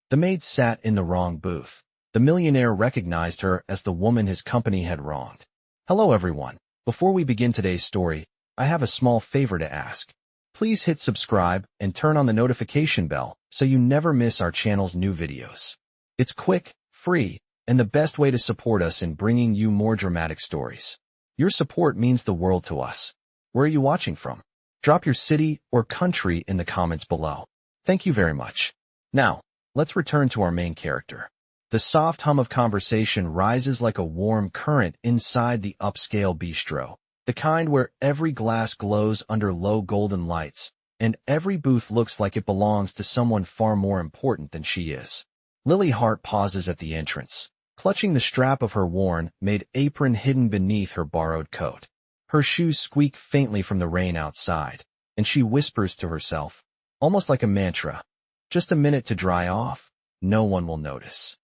The maid sat in the wrong booth. The millionaire recognized her as the woman his company had wronged. Hello everyone. Before we begin today's story, I have a small favor to ask. Please hit subscribe and turn on the notification bell so you never miss our channel's new videos. It's quick, free, and the best way to support us in bringing you more dramatic stories. Your support means the world to us. Where are you watching from? Drop your city or country in the comments below. Thank you very much. Now, let's return to our main character. The soft hum of conversation rises like a warm current inside the upscale bistro, the kind where every glass glows under low golden lights, and every booth looks like it belongs to someone far more important than she is. Lily Hart pauses at the entrance, clutching the strap of her worn, Maid apron hidden beneath her borrowed coat. Her shoes squeak faintly from the rain outside, and she whispers to herself, almost like a mantra, "Just a minute to dry off. No one will notice."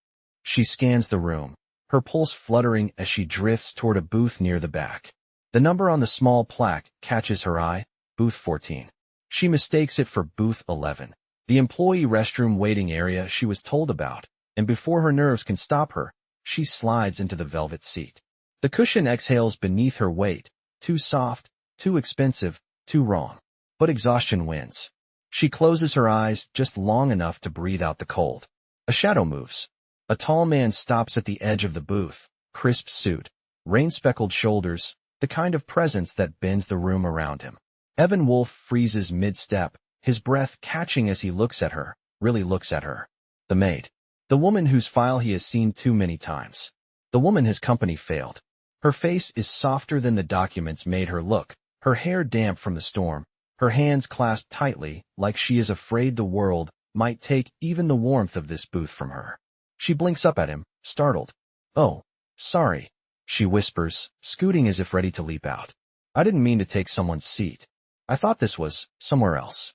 She scans the room, her pulse fluttering as she drifts toward a booth near the back. The number on the small plaque catches her eye, booth 14. She mistakes it for booth 11, the employee restroom waiting area she was told about, and before her nerves can stop her, she slides into the velvet seat. The cushion exhales beneath her weight, too soft, too expensive, too wrong. But exhaustion wins. She closes her eyes just long enough to breathe out the cold. A shadow moves. A tall man stops at the edge of the booth, crisp suit, rain-speckled shoulders, the kind of presence that bends the room around him. Evan Wolf freezes mid-step, his breath catching as he looks at her, really looks at her. The maid. The woman whose file he has seen too many times. The woman his company failed. Her face is softer than the documents made her look, her hair damp from the storm, her hands clasped tightly like she is afraid the world might take even the warmth of this booth from her. She blinks up at him, startled. "Oh, sorry," she whispers, scooting as if ready to leap out. "I didn't mean to take someone's seat. I thought this was somewhere else."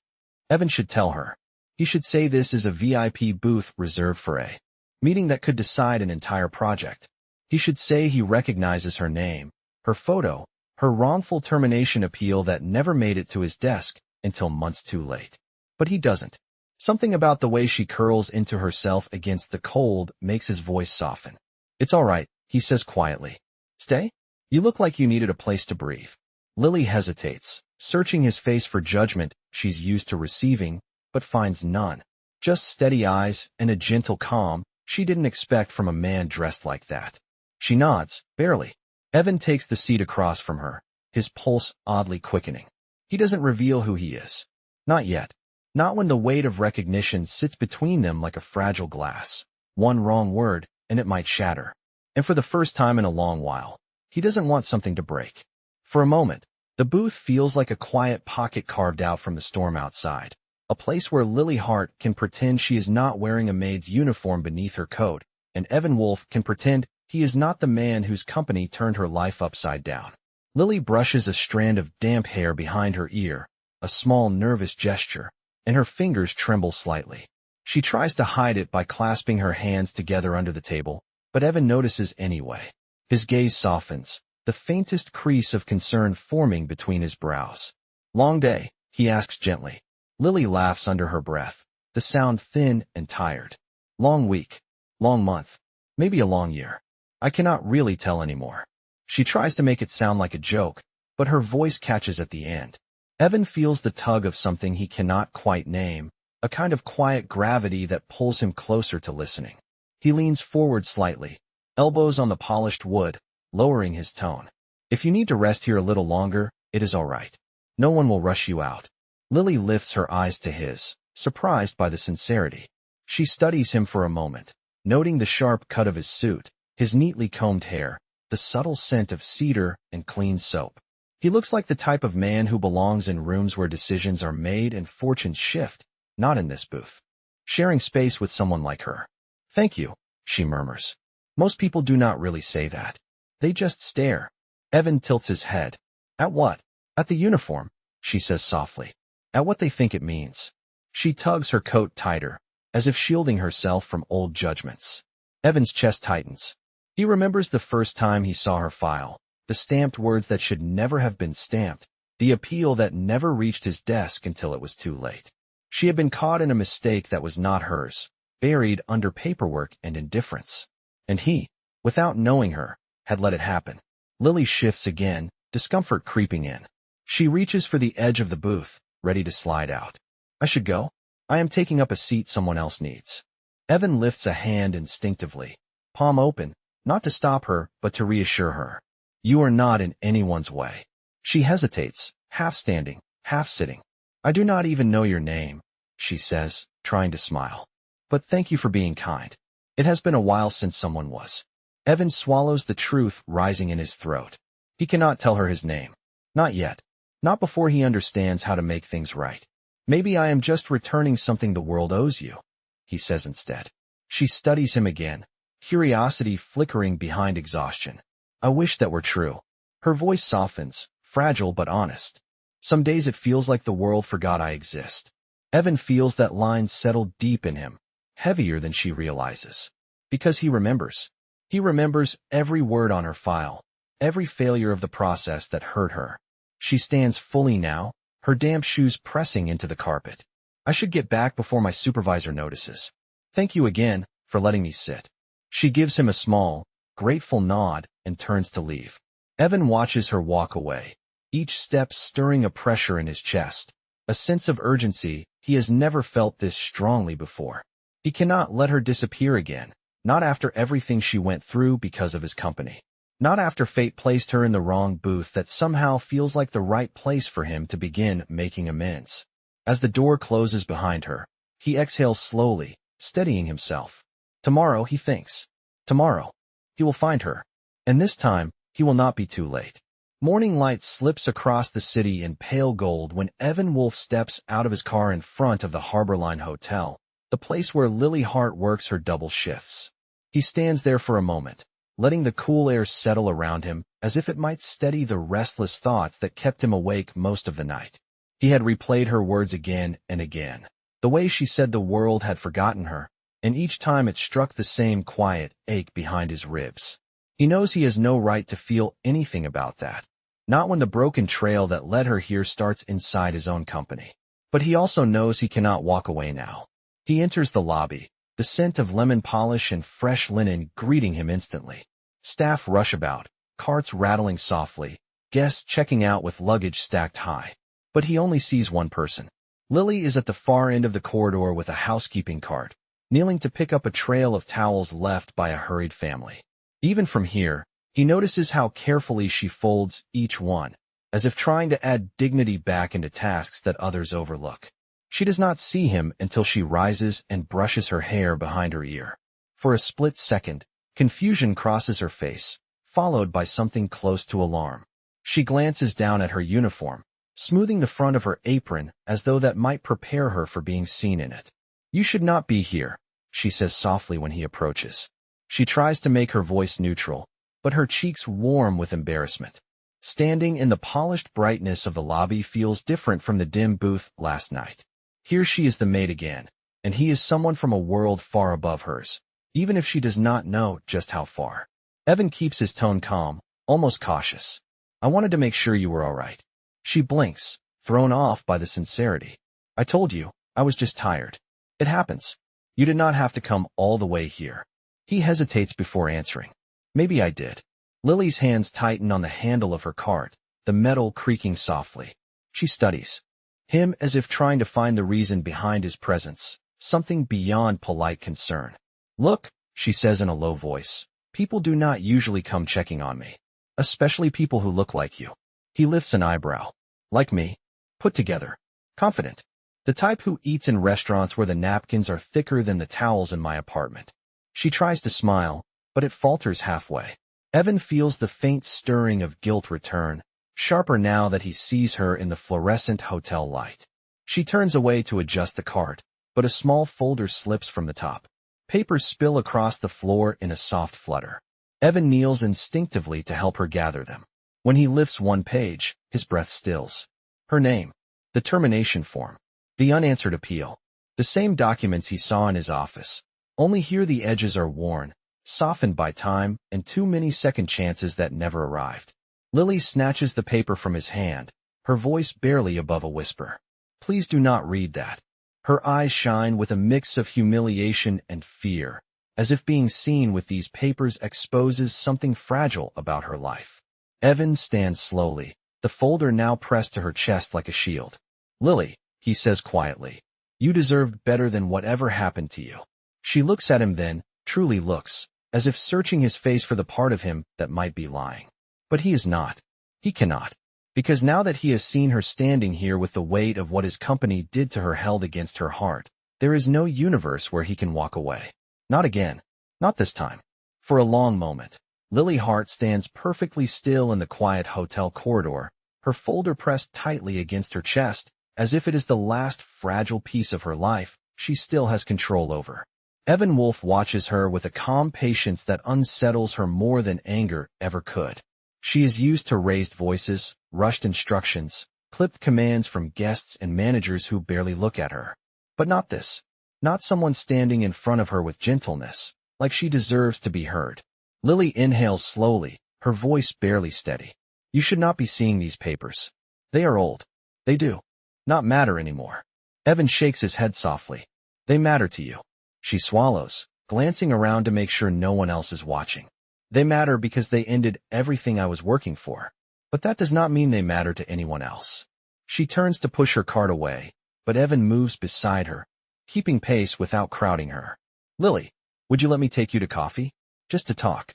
Evan should tell her. He should say this is a VIP booth reserved for a meeting that could decide an entire project. He should say he recognizes her name, her photo, her wrongful termination appeal that never made it to his desk until months too late. But he doesn't. Something about the way she curls into herself against the cold makes his voice soften. "It's all right," he says quietly. "Stay? You look like you needed a place to breathe." Lily hesitates, searching his face for judgment she's used to receiving, but finds none. Just steady eyes and a gentle calm she didn't expect from a man dressed like that. She nods, barely. Evan takes the seat across from her, his pulse oddly quickening. He doesn't reveal who he is. Not yet. Not when the weight of recognition sits between them like a fragile glass. One wrong word, and it might shatter. And for the first time in a long while, he doesn't want something to break. For a moment, the booth feels like a quiet pocket carved out from the storm outside. A place where Lily Hart can pretend she is not wearing a maid's uniform beneath her coat, and Evan Wolf can pretend he is not the man whose company turned her life upside down. Lily brushes a strand of damp hair behind her ear, a small nervous gesture, and her fingers tremble slightly. She tries to hide it by clasping her hands together under the table, but Evan notices anyway. His gaze softens, the faintest crease of concern forming between his brows. "Long day?" he asks gently. Lily laughs under her breath, the sound thin and tired. "Long week. Long month. Maybe a long year. I cannot really tell anymore." She tries to make it sound like a joke, but her voice catches at the end. Evan feels the tug of something he cannot quite name, a kind of quiet gravity that pulls him closer to listening. He leans forward slightly, elbows on the polished wood, lowering his tone. "If you need to rest here a little longer, it is all right. No one will rush you out." Lily lifts her eyes to his, surprised by the sincerity. She studies him for a moment, noting the sharp cut of his suit, his neatly combed hair, the subtle scent of cedar and clean soap. He looks like the type of man who belongs in rooms where decisions are made and fortunes shift, not in this booth. Sharing space with someone like her. "Thank you," she murmurs. Most people do not really say that. They just stare. Evan tilts his head. "At what?" "At the uniform," she says softly. "At what they think it means." She tugs her coat tighter, as if shielding herself from old judgments. Evan's chest tightens. He remembers the first time he saw her file. The stamped words that should never have been stamped, the appeal that never reached his desk until it was too late. She had been caught in a mistake that was not hers, buried under paperwork and indifference. And he, without knowing her, had let it happen. Lily shifts again, discomfort creeping in. She reaches for the edge of the booth, ready to slide out. I should go? I am taking up a seat someone else needs. Evan lifts a hand instinctively, palm open, not to stop her, but to reassure her. You are not in anyone's way. She hesitates, half standing, half sitting. I do not even know your name, she says, trying to smile. But thank you for being kind. It has been a while since someone was. Evan swallows the truth rising in his throat. He cannot tell her his name. Not yet. Not before he understands how to make things right. Maybe I am just returning something the world owes you, he says instead. She studies him again, curiosity flickering behind exhaustion. I wish that were true. Her voice softens, fragile but honest. Some days it feels like the world forgot I exist. Evan feels that line settle deep in him, heavier than she realizes. Because he remembers. He remembers every word on her file, every failure of the process that hurt her. She stands fully now, her damp shoes pressing into the carpet. I should get back before my supervisor notices. Thank you again for letting me sit. She gives him a small, grateful nod and turns to leave. Evan watches her walk away, each step stirring a pressure in his chest, a sense of urgency he has never felt this strongly before. He cannot let her disappear again, not after everything she went through because of his company. Not after fate placed her in the wrong booth that somehow feels like the right place for him to begin making amends. As the door closes behind her, he exhales slowly, steadying himself. Tomorrow, he thinks. Tomorrow, he will find her. And this time, he will not be too late. Morning light slips across the city in pale gold when Evan Wolf steps out of his car in front of the Harborline Hotel, the place where Lily Hart works her double shifts. He stands there for a moment, letting the cool air settle around him as if it might steady the restless thoughts that kept him awake most of the night. He had replayed her words again and again, the way she said the world had forgotten her, and each time it struck the same quiet ache behind his ribs. He knows he has no right to feel anything about that, not when the broken trail that led her here starts inside his own company. But he also knows he cannot walk away now. He enters the lobby, the scent of lemon polish and fresh linen greeting him instantly. Staff rush about, carts rattling softly, guests checking out with luggage stacked high. But he only sees one person. Lily is at the far end of the corridor with a housekeeping cart, kneeling to pick up a trail of towels left by a hurried family. Even from here, he notices how carefully she folds each one, as if trying to add dignity back into tasks that others overlook. She does not see him until she rises and brushes her hair behind her ear. For a split second, confusion crosses her face, followed by something close to alarm. She glances down at her uniform, smoothing the front of her apron as though that might prepare her for being seen in it. You should not be here, she says softly when he approaches. She tries to make her voice neutral, but her cheeks warm with embarrassment. Standing in the polished brightness of the lobby feels different from the dim booth last night. Here she is the maid again, and he is someone from a world far above hers, even if she does not know just how far. Evan keeps his tone calm, almost cautious. I wanted to make sure you were all right. She blinks, thrown off by the sincerity. I told you, I was just tired. It happens. You did not have to come all the way here. He hesitates before answering. Maybe I did. Lily's hands tighten on the handle of her cart, the metal creaking softly. She studies him as if trying to find the reason behind his presence, something beyond polite concern. Look, she says in a low voice, people do not usually come checking on me, especially people who look like you. He lifts an eyebrow. Like me, put together, confident, the type who eats in restaurants where the napkins are thicker than the towels in my apartment. She tries to smile, but it falters halfway. Evan feels the faint stirring of guilt return, sharper now that he sees her in the fluorescent hotel light. She turns away to adjust the cart, but a small folder slips from the top. Papers spill across the floor in a soft flutter. Evan kneels instinctively to help her gather them. When he lifts one page, his breath stills. Her name, the termination form, the unanswered appeal, the same documents he saw in his office. Only here the edges are worn, softened by time and too many second chances that never arrived. Lily snatches the paper from his hand, her voice barely above a whisper. Please do not read that. Her eyes shine with a mix of humiliation and fear, as if being seen with these papers exposes something fragile about her life. Evan stands slowly, the folder now pressed to her chest like a shield. "Lily," he says quietly, "you deserved better than whatever happened to you." She looks at him then, truly looks, as if searching his face for the part of him that might be lying. But he is not. He cannot. Because now that he has seen her standing here with the weight of what his company did to her held against her heart, there is no universe where he can walk away. Not again. Not this time. For a long moment, Lily Hart stands perfectly still in the quiet hotel corridor, her folder pressed tightly against her chest, as if it is the last fragile piece of her life she still has control over. Evan Wolf watches her with a calm patience that unsettles her more than anger ever could. She is used to raised voices, rushed instructions, clipped commands from guests and managers who barely look at her. But not this. Not someone standing in front of her with gentleness, like she deserves to be heard. Lily inhales slowly, her voice barely steady. "You should not be seeing these papers. They are old. They do not matter anymore." Evan shakes his head softly. "They matter to you." She swallows, glancing around to make sure no one else is watching. "They matter because they ended everything I was working for. But that does not mean they matter to anyone else." She turns to push her cart away, but Evan moves beside her, keeping pace without crowding her. "Lily, would you let me take you to coffee? Just to talk."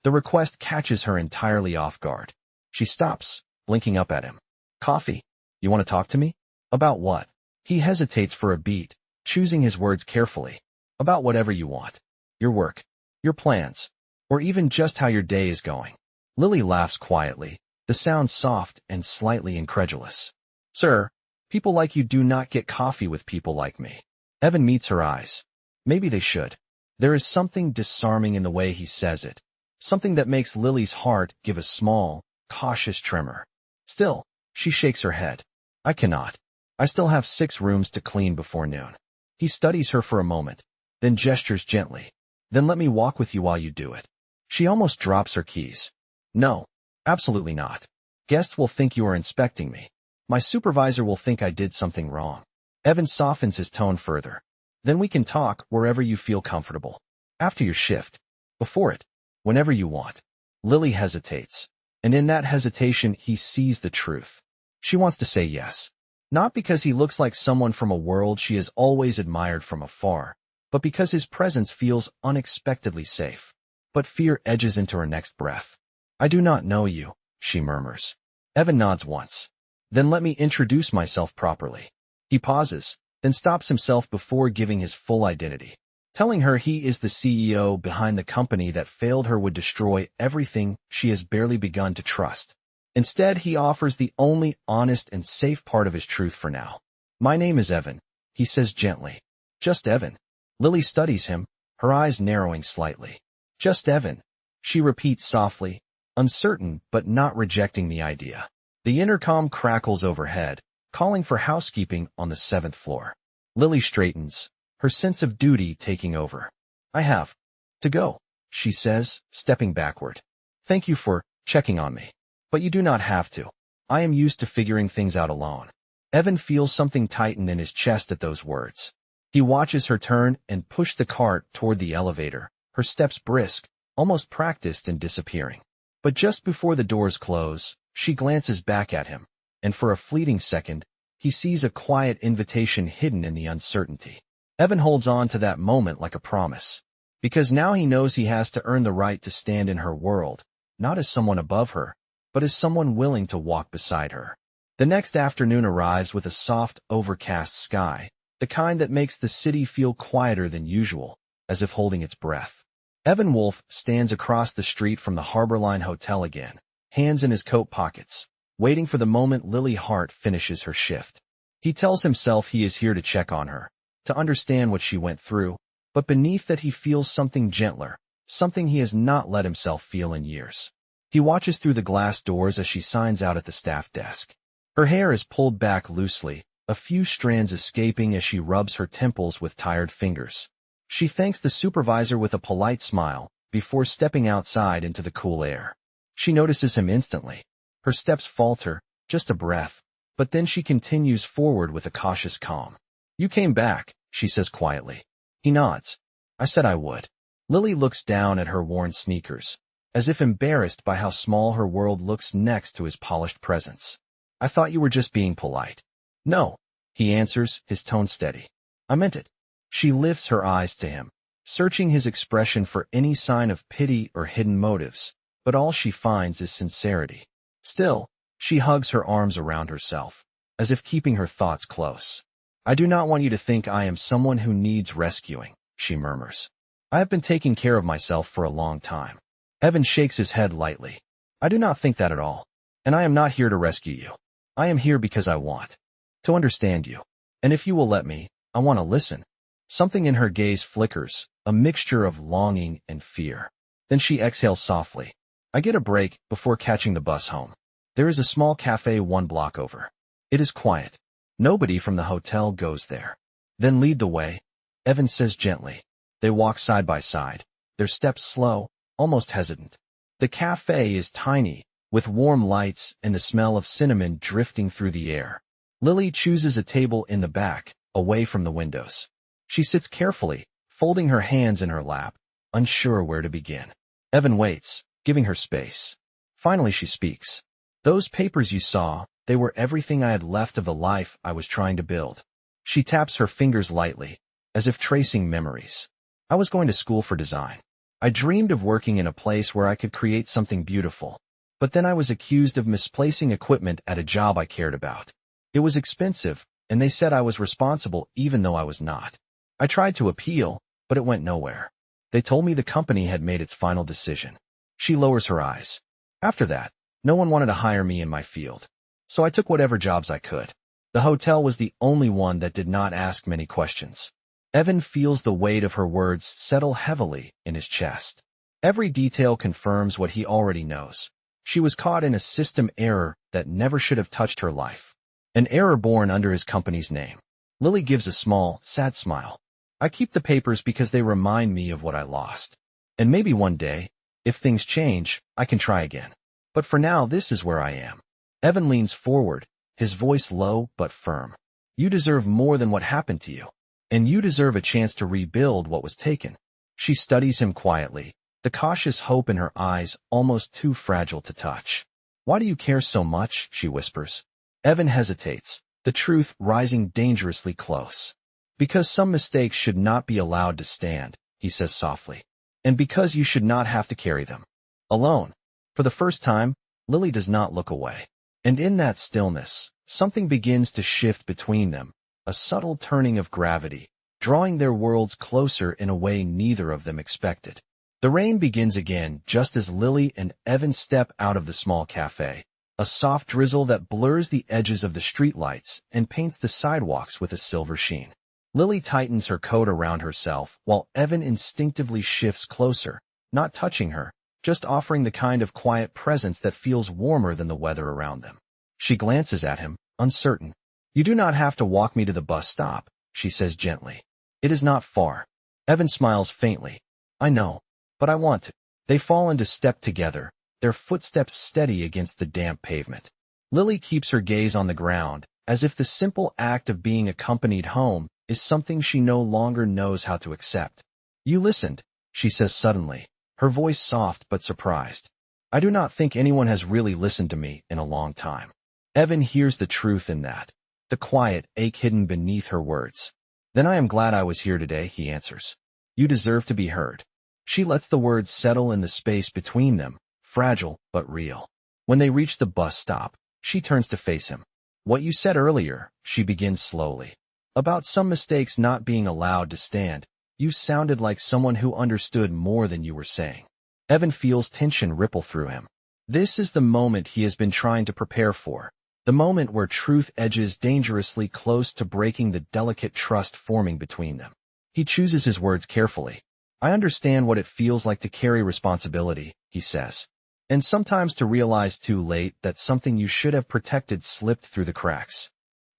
The request catches her entirely off guard. She stops, blinking up at him. "Coffee? You want to talk to me? About what?" He hesitates for a beat, choosing his words carefully. "About whatever you want. Your work, your plans, or even just how your day is going." Lily laughs quietly, the sound soft and slightly incredulous. "Sir, people like you do not get coffee with people like me." Evan meets her eyes. Maybe they should. There is something disarming in the way he says it, something that makes Lily's heart give a small, cautious tremor. Still, she shakes her head. "I cannot. I still have 6 rooms to clean before noon." He studies her for a moment, then gestures gently. "Then let me walk with you while you do it." She almost drops her keys. "No, absolutely not. Guests will think you are inspecting me. My supervisor will think I did something wrong." Evan softens his tone further. "Then we can talk wherever you feel comfortable. After your shift. Before it. Whenever you want." Lily hesitates, and in that hesitation he sees the truth. She wants to say yes. Not because he looks like someone from a world she has always admired from afar, but because his presence feels unexpectedly safe. But fear edges into her next breath. "I do not know you," she murmurs. Evan nods once. "Then let me introduce myself properly." He pauses, then stops himself before giving his full identity. Telling her he is the CEO behind the company that failed her would destroy everything she has barely begun to trust. Instead, he offers the only honest and safe part of his truth for now. "My name is Evan," he says gently. "Just Evan." Lily studies him, her eyes narrowing slightly. "Just Evan," she repeats softly, uncertain but not rejecting the idea. The intercom crackles overhead, calling for housekeeping on the 7th floor. Lily straightens, her sense of duty taking over. "I have to go," she says, stepping backward. "Thank you for checking on me. But you do not have to. I am used to figuring things out alone." Evan feels something tighten in his chest at those words. He watches her turn and push the cart toward the elevator, her steps brisk, almost practiced in disappearing. But just before the doors close, she glances back at him, and for a fleeting second, he sees a quiet invitation hidden in the uncertainty. Evan holds on to that moment like a promise, because now he knows he has to earn the right to stand in her world, not as someone above her, but as someone willing to walk beside her. The next afternoon arrives with a soft, overcast sky, the kind that makes the city feel quieter than usual, as if holding its breath. Evan Wolf stands across the street from the Harborline Hotel again, hands in his coat pockets, waiting for the moment Lily Hart finishes her shift. He tells himself he is here to check on her, to understand what she went through, but beneath that he feels something gentler, something he has not let himself feel in years. He watches through the glass doors as she signs out at the staff desk. Her hair is pulled back loosely, a few strands escaping as she rubs her temples with tired fingers. She thanks the supervisor with a polite smile, before stepping outside into the cool air. She notices him instantly. Her steps falter, just a breath, but then she continues forward with a cautious calm. You came back, she says quietly. He nods. I said I would. Lily looks down at her worn sneakers, as if embarrassed by how small her world looks next to his polished presence. I thought you were just being polite. No, he answers, his tone steady. I meant it. She lifts her eyes to him, searching his expression for any sign of pity or hidden motives, but all she finds is sincerity. Still, she hugs her arms around herself, as if keeping her thoughts close. I do not want you to think I am someone who needs rescuing, she murmurs. I have been taking care of myself for a long time. Evan shakes his head lightly. I do not think that at all. And I am not here to rescue you. I am here because I want to understand you. And if you will let me, I want to listen. Something in her gaze flickers, a mixture of longing and fear. Then she exhales softly. I get a break before catching the bus home. There is a small cafe 1 block over. It is quiet. Nobody from the hotel goes there. Then lead the way, Evan says gently. They walk side by side, their steps slow, almost hesitant. The cafe is tiny, with warm lights and the smell of cinnamon drifting through the air. Lily chooses a table in the back, away from the windows. She sits carefully, folding her hands in her lap, unsure where to begin. Evan waits, giving her space. Finally she speaks. Those papers you saw, they were everything I had left of the life I was trying to build. She taps her fingers lightly, as if tracing memories. I was going to school for design. I dreamed of working in a place where I could create something beautiful. But then I was accused of misplacing equipment at a job I cared about. It was expensive, and they said I was responsible even though I was not. I tried to appeal, but it went nowhere. They told me the company had made its final decision. She lowers her eyes. After that, no one wanted to hire me in my field. So I took whatever jobs I could. The hotel was the only one that did not ask many questions. Evan feels the weight of her words settle heavily in his chest. Every detail confirms what he already knows. She was caught in a system error that never should have touched her life. An error born under his company's name. Lily gives a small, sad smile. I keep the papers because they remind me of what I lost. And maybe one day, if things change, I can try again. But for now, this is where I am. Evan leans forward, his voice low but firm. You deserve more than what happened to you. And you deserve a chance to rebuild what was taken. She studies him quietly, the cautious hope in her eyes almost too fragile to touch. Why do you care so much? She whispers. Evan hesitates, the truth rising dangerously close. Because some mistakes should not be allowed to stand, he says softly. And because you should not have to carry them alone. For the first time, Lily does not look away. And in that stillness, something begins to shift between them. A subtle turning of gravity, drawing their worlds closer in a way neither of them expected. The rain begins again just as Lily and Evan step out of the small cafe, a soft drizzle that blurs the edges of the streetlights and paints the sidewalks with a silver sheen. Lily tightens her coat around herself while Evan instinctively shifts closer, not touching her, just offering the kind of quiet presence that feels warmer than the weather around them. She glances at him, uncertain. You do not have to walk me to the bus stop, she says gently. It is not far. Evan smiles faintly. I know, but I want to. They fall into step together, their footsteps steady against the damp pavement. Lily keeps her gaze on the ground, as if the simple act of being accompanied home is something she no longer knows how to accept. You listened, she says suddenly, her voice soft but surprised. I do not think anyone has really listened to me in a long time. Evan hears the truth in that. The quiet ache hidden beneath her words. Then I am glad I was here today, he answers. You deserve to be heard. She lets the words settle in the space between them, fragile but real. When they reach the bus stop, she turns to face him. What you said earlier, she begins slowly. About some mistakes not being allowed to stand, you sounded like someone who understood more than you were saying. Evan feels tension ripple through him. This is the moment he has been trying to prepare for. The moment where truth edges dangerously close to breaking the delicate trust forming between them. He chooses his words carefully. I understand what it feels like to carry responsibility, he says. And sometimes to realize too late that something you should have protected slipped through the cracks.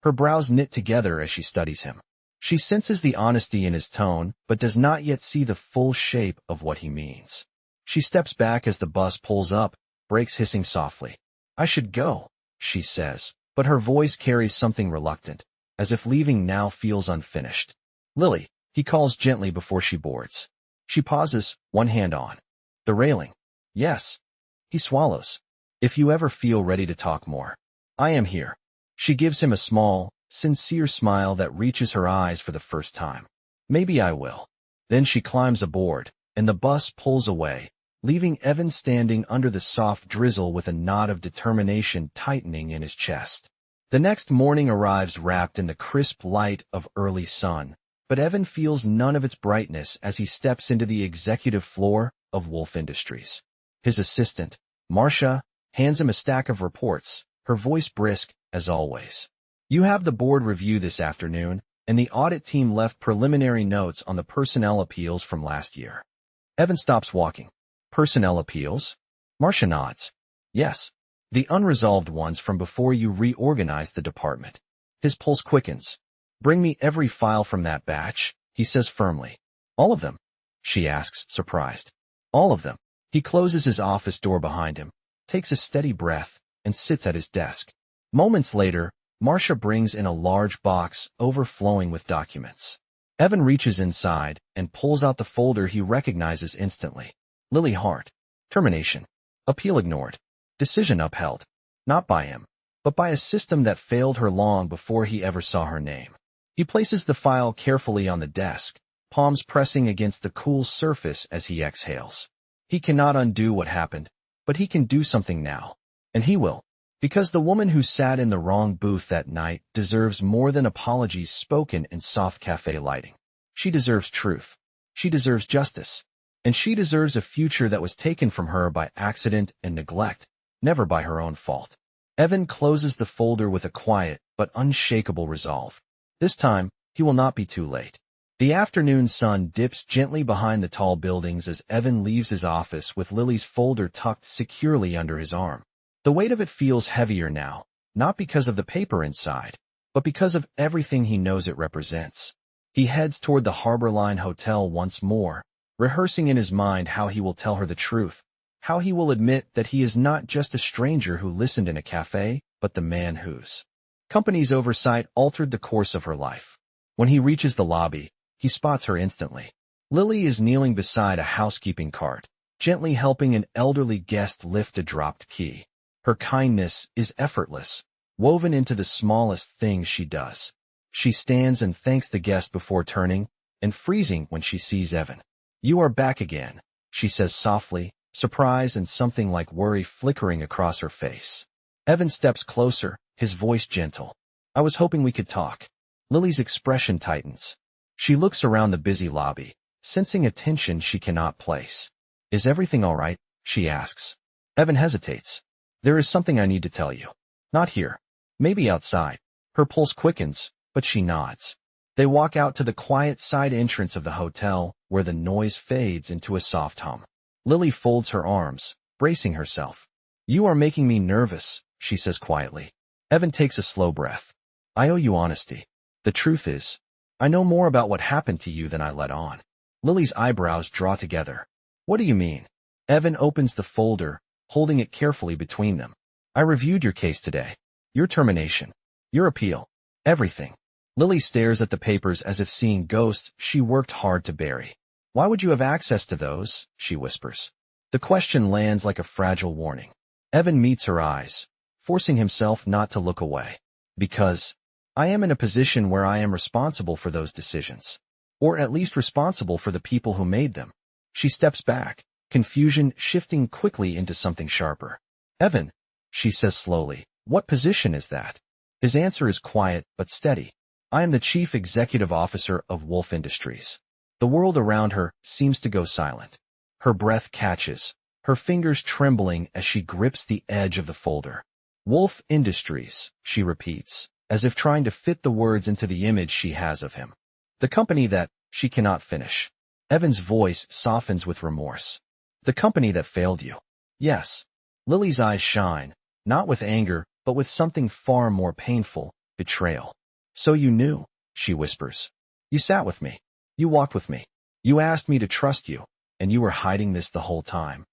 Her brows knit together as she studies him. She senses the honesty in his tone, but does not yet see the full shape of what he means. She steps back as the bus pulls up, brakes hissing softly. I should go, she says, but her voice carries something reluctant. as if leaving now feels unfinished. Lily, he calls gently before she boards. She pauses, one hand on the railing. Yes. He swallows. If you ever feel ready to talk more, I am here. She gives him a small, sincere smile that reaches her eyes for the first time. Maybe I will. Then she climbs aboard, and the bus pulls away, leaving Evan standing under the soft drizzle with a knot of determination tightening in his chest. The next morning arrives wrapped in the crisp light of early sun, but Evan feels none of its brightness as he steps into the executive floor of Wolf Industries. His assistant, Marcia, hands him a stack of reports, her voice brisk, as always. You have the board review this afternoon, and the audit team left preliminary notes on the personnel appeals from last year. Evan stops walking. Personnel appeals? Marcia nods. Yes. The unresolved ones from before you reorganized the department. His pulse quickens. Bring me every file from that batch, he says firmly. All of them? She asks, surprised. All of them. He closes his office door behind him, takes a steady breath, and sits at his desk. Moments later, Marcia brings in a large box overflowing with documents. Evan reaches inside and pulls out the folder he recognizes instantly. Lily Hart. Termination. Appeal ignored. Decision upheld. Not by him, but by a system that failed her long before he ever saw her name. He places the file carefully on the desk, palms pressing against the cool surface as he exhales. He cannot undo what happened, but he can do something now. And he will. Because the woman who sat in the wrong booth that night deserves more than apologies spoken in soft cafe lighting. She deserves truth. She deserves justice. And she deserves a future that was taken from her by accident and neglect, never by her own fault. Evan closes the folder with a quiet but unshakable resolve. This time, he will not be too late. The afternoon sun dips gently behind the tall buildings as Evan leaves his office with Lily's folder tucked securely under his arm. The weight of it feels heavier now, not because of the paper inside, but because of everything he knows it represents. He heads toward the Harborline Hotel once more, rehearsing in his mind how he will tell her the truth, how he will admit that he is not just a stranger who listened in a cafe, but the man whose company's oversight altered the course of her life. When he reaches the lobby, he spots her instantly. Lily is kneeling beside a housekeeping cart, gently helping an elderly guest lift a dropped key. Her kindness is effortless, woven into the smallest things she does. She stands and thanks the guest before turning, and freezing when she sees Evan. You are back again, she says softly, surprise and something like worry flickering across her face. Evan steps closer, his voice gentle. I was hoping we could talk. Lily's expression tightens. She looks around the busy lobby, sensing a tension she cannot place. Is everything all right? She asks. Evan hesitates. There is something I need to tell you. Not here. Maybe outside. Her pulse quickens, but she nods. They walk out to the quiet side entrance of the hotel, where the noise fades into a soft hum. Lily folds her arms, bracing herself. You are making me nervous, she says quietly. Evan takes a slow breath. I owe you honesty. The truth is, I know more about what happened to you than I let on. Lily's eyebrows draw together. What do you mean? Evan opens the folder, holding it carefully between them. I reviewed your case today. Your termination. Your appeal. Everything. Lily stares at the papers as if seeing ghosts she worked hard to bury. Why would you have access to those? She whispers. The question lands like a fragile warning. Evan meets her eyes, forcing himself not to look away. Because I am in a position where I am responsible for those decisions. Or at least responsible for the people who made them. She steps back, confusion shifting quickly into something sharper. Evan, she says slowly, what position is that? His answer is quiet but steady. I am the Chief Executive Officer of Wolf Industries. The world around her seems to go silent. Her breath catches, her fingers trembling as she grips the edge of the folder. Wolf Industries, she repeats, as if trying to fit the words into the image she has of him. The company that she cannot finish. Evan's voice softens with remorse. The company that failed you. Yes. Lily's eyes shine, not with anger, but with something far more painful, betrayal. So you knew, she whispers. You sat with me. You walked with me. You asked me to trust you, and you were hiding this the whole time.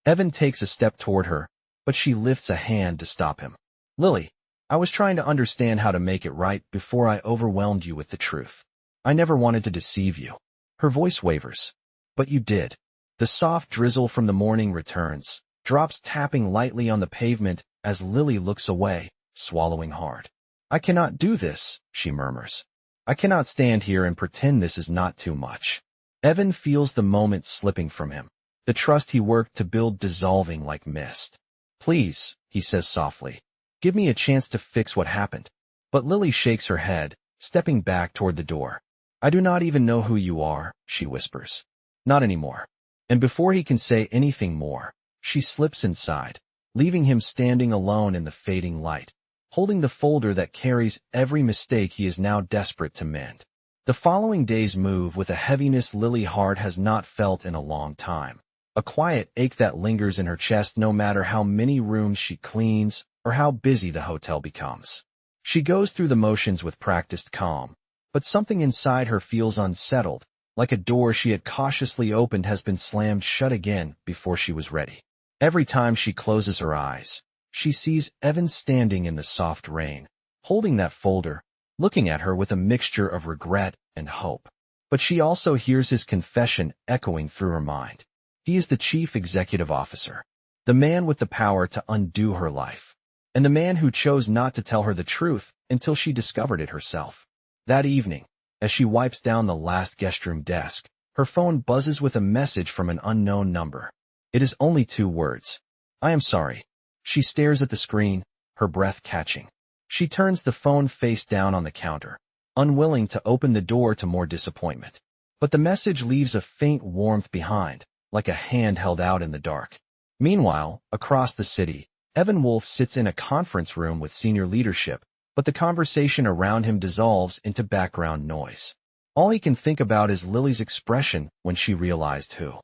Evan takes a step toward her, but she lifts a hand to stop him. Lily, I was trying to understand how to make it right before I overwhelmed you with the truth. I never wanted to deceive you. Her voice wavers. But you did. The soft drizzle from the morning returns, drops tapping lightly on the pavement as Lily looks away, swallowing hard. I cannot do this, she murmurs. I cannot stand here and pretend this is not too much. Evan feels the moment slipping from him, the trust he worked to build dissolving like mist. Please, he says softly, give me a chance to fix what happened. But Lily shakes her head, stepping back toward the door. I do not even know who you are, she whispers. Not anymore. And before he can say anything more, she slips inside, leaving him standing alone in the fading light, holding the folder that carries every mistake he is now desperate to mend. The following days move with a heaviness Lily's heart has not felt in a long time, a quiet ache that lingers in her chest no matter how many rooms she cleans or how busy the hotel becomes. She goes through the motions with practiced calm, but something inside her feels unsettled, like a door she had cautiously opened has been slammed shut again before she was ready. Every time she closes her eyes, she sees Evan standing in the soft rain, holding that folder, looking at her with a mixture of regret and hope. But she also hears his confession echoing through her mind. He is the chief executive officer, the man with the power to undo her life, and the man who chose not to tell her the truth until she discovered it herself. That evening, as she wipes down the last guest room desk, her phone buzzes with a message from an unknown number. It is only 2 words. I am sorry. She stares at the screen, her breath catching. She turns the phone face down on the counter, unwilling to open the door to more disappointment. But the message leaves a faint warmth behind, like a hand held out in the dark. Meanwhile, across the city, Evan Wolf sits in a conference room with senior leadership, but the conversation around him dissolves into background noise. All he can think about is Lily's expression when she realized who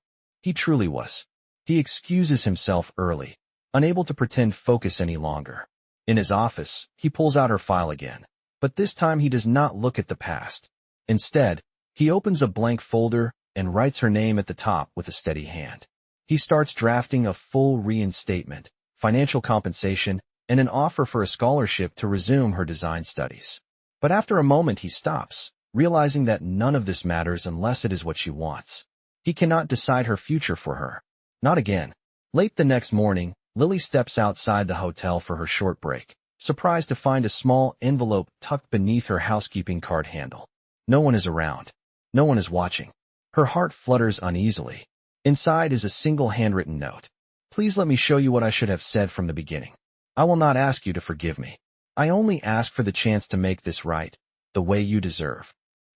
he truly was. He excuses himself early, unable to pretend focus any longer. In his office, he pulls out her file again, but this time he does not look at the past. Instead, he opens a blank folder and writes her name at the top with a steady hand. He starts drafting a full reinstatement, financial compensation, and an offer for a scholarship to resume her design studies. But after a moment he stops, realizing that none of this matters unless it is what she wants. He cannot decide her future for her. Not again. Late the next morning, Lily steps outside the hotel for her short break, surprised to find a small envelope tucked beneath her housekeeping card handle. No one is around. No one is watching. Her heart flutters uneasily. Inside is a single handwritten note. Please let me show you what I should have said from the beginning. I will not ask you to forgive me. I only ask for the chance to make this right, the way you deserve.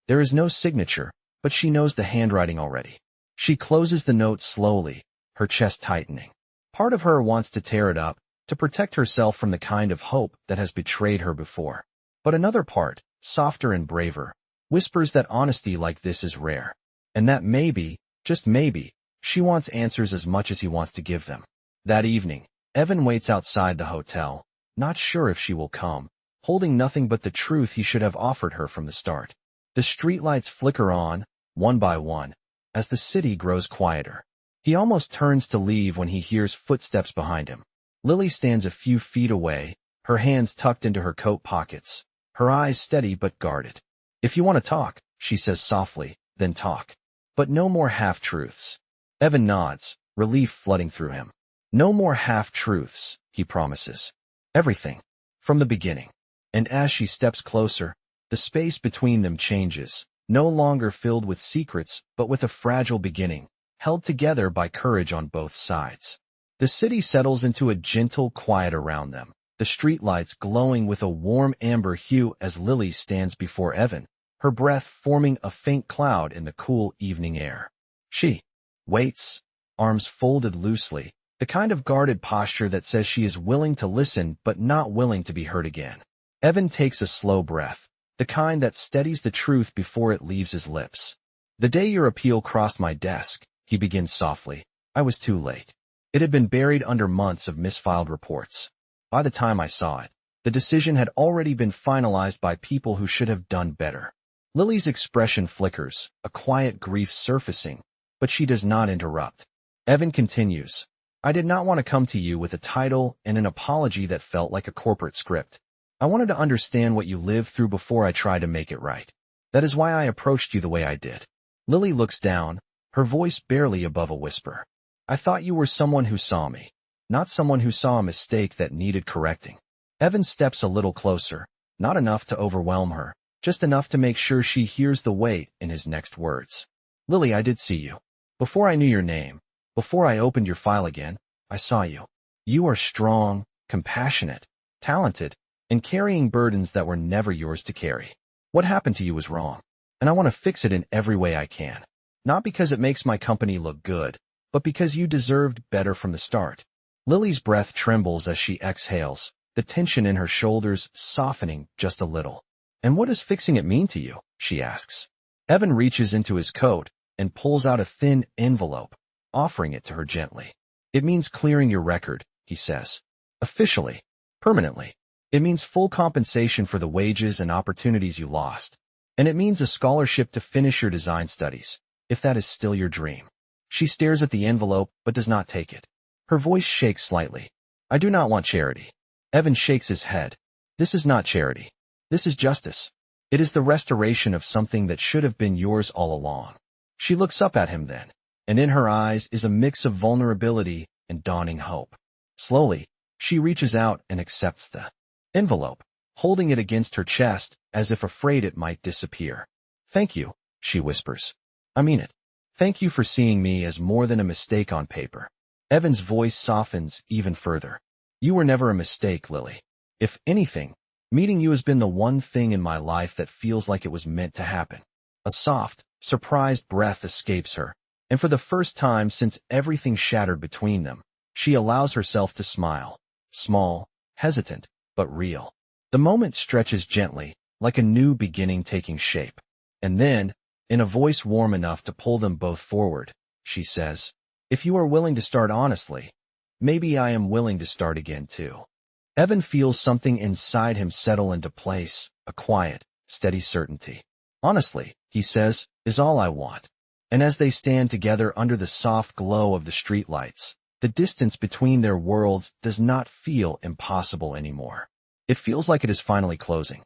There is no signature, but she knows the handwriting already. She closes the note slowly, her chest tightening. Part of her wants to tear it up, to protect herself from the kind of hope that has betrayed her before. But another part, softer and braver, whispers that honesty like this is rare, and that maybe, just maybe, she wants answers as much as he wants to give them. That evening, Evan waits outside the hotel, not sure if she will come, holding nothing but the truth he should have offered her from the start. The streetlights flicker on, one by one, as the city grows quieter. He almost turns to leave when he hears footsteps behind him. Lily stands a few feet away, her hands tucked into her coat pockets, her eyes steady but guarded. If you want to talk, she says softly, then talk. But no more half-truths. Evan nods, relief flooding through him. No more half-truths, he promises. Everything. From the beginning. And as she steps closer, the space between them changes, no longer filled with secrets but with a fragile beginning, held together by courage on both sides. The city settles into a gentle quiet around them, the streetlights glowing with a warm amber hue as Lily stands before Evan, her breath forming a faint cloud in the cool evening air. She waits, arms folded loosely, the kind of guarded posture that says she is willing to listen but not willing to be heard again. Evan takes a slow breath, the kind that steadies the truth before it leaves his lips. The day your appeal crossed my desk, he begins softly, I was too late. It had been buried under months of misfiled reports. By the time I saw it, the decision had already been finalized by people who should have done better. Lily's expression flickers, a quiet grief surfacing, but she does not interrupt. Evan continues, I did not want to come to you with a title and an apology that felt like a corporate script. I wanted to understand what you lived through before I tried to make it right. That is why I approached you the way I did. Lily looks down, her voice barely above a whisper. I thought you were someone who saw me, not someone who saw a mistake that needed correcting. Evan steps a little closer, not enough to overwhelm her, just enough to make sure she hears the weight in his next words. Lily, I did see you. Before I knew your name, before I opened your file again, I saw you. You are strong, compassionate, talented, and carrying burdens that were never yours to carry. What happened to you was wrong, and I want to fix it in every way I can. Not because it makes my company look good, but because you deserved better from the start. Lily's breath trembles as she exhales, the tension in her shoulders softening just a little. And what does fixing it mean to you? She asks. Evan reaches into his coat and pulls out a thin envelope, offering it to her gently. It means clearing your record, he says. Officially. Permanently. It means full compensation for the wages and opportunities you lost. And it means a scholarship to finish your design studies, if that is still your dream. She stares at the envelope but does not take it. Her voice shakes slightly. I do not want charity. Evan shakes his head. This is not charity. This is justice. It is the restoration of something that should have been yours all along. She looks up at him then, and in her eyes is a mix of vulnerability and dawning hope. Slowly, she reaches out and accepts the envelope, holding it against her chest as if afraid it might disappear. Thank you, she whispers. I mean it. Thank you for seeing me as more than a mistake on paper. Evan's voice softens even further. You were never a mistake, Lily. If anything, meeting you has been the one thing in my life that feels like it was meant to happen. A soft, surprised breath escapes her, and for the first time since everything shattered between them, she allows herself to smile. Small, hesitant, but real. The moment stretches gently, like a new beginning taking shape. And then, in a voice warm enough to pull them both forward, she says, if you are willing to start honestly, maybe I am willing to start again too. Evan feels something inside him settle into place, a quiet, steady certainty. Honestly, he says, is all I want. And as they stand together under the soft glow of the streetlights, the distance between their worlds does not feel impossible anymore. It feels like it is finally closing.